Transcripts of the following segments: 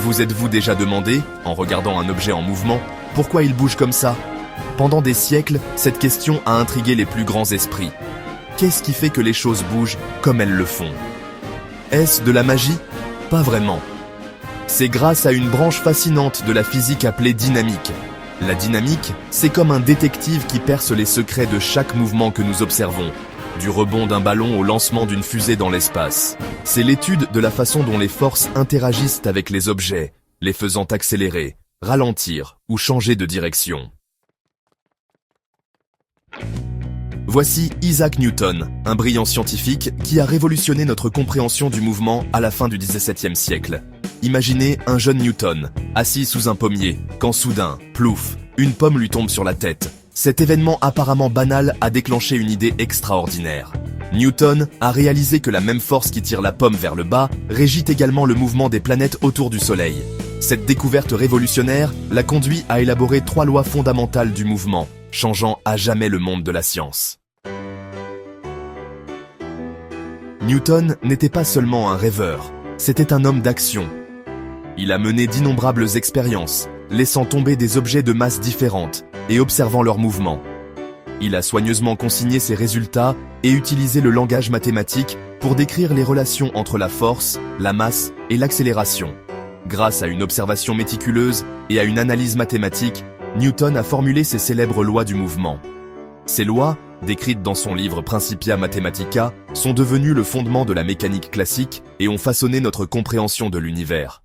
Vous êtes-vous déjà demandé, en regardant un objet en mouvement, pourquoi il bouge comme ça? Pendant des siècles, cette question a intrigué les plus grands esprits. Qu'est-ce qui fait que les choses bougent comme elles le font? Est-ce de la magie? Pas vraiment. C'est grâce à une branche fascinante de la physique appelée dynamique. La dynamique, c'est comme un détective qui perce les secrets de chaque mouvement que nous observons, du rebond d'un ballon au lancement d'une fusée dans l'espace. C'est l'étude de la façon dont les forces interagissent avec les objets, les faisant accélérer, ralentir ou changer de direction. Voici Isaac Newton, un brillant scientifique qui a révolutionné notre compréhension du mouvement à la fin du XVIIe siècle. Imaginez un jeune Newton, assis sous un pommier, quand soudain, plouf, une pomme lui tombe sur la tête. Cet événement apparemment banal a déclenché une idée extraordinaire. Newton a réalisé que la même force qui tire la pomme vers le bas régit également le mouvement des planètes autour du Soleil. Cette découverte révolutionnaire l'a conduit à élaborer 3 lois fondamentales du mouvement, changeant à jamais le monde de la science. Newton n'était pas seulement un rêveur, c'était un homme d'action. Il a mené d'innombrables expériences, laissant tomber des objets de masses différentes et observant leurs mouvements. Il a soigneusement consigné ses résultats et utilisé le langage mathématique pour décrire les relations entre la force, la masse et l'accélération. Grâce à une observation méticuleuse et à une analyse mathématique, Newton a formulé ses célèbres lois du mouvement. Ces lois, décrites dans son livre Principia Mathematica, sont devenues le fondement de la mécanique classique et ont façonné notre compréhension de l'univers.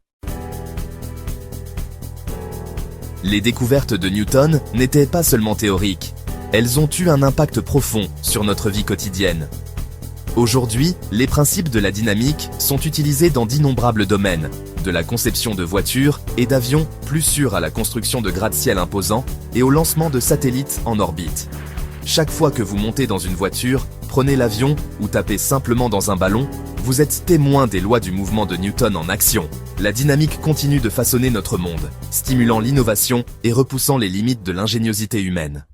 Les découvertes de Newton n'étaient pas seulement théoriques, elles ont eu un impact profond sur notre vie quotidienne. Aujourd'hui, les principes de la dynamique sont utilisés dans d'innombrables domaines, de la conception de voitures et d'avions plus sûrs à la construction de gratte-ciel imposants et au lancement de satellites en orbite. Chaque fois que vous montez dans une voiture, prenez l'avion ou tapez simplement dans un ballon, vous êtes témoin des lois du mouvement de Newton en action. La dynamique continue de façonner notre monde, stimulant l'innovation et repoussant les limites de l'ingéniosité humaine.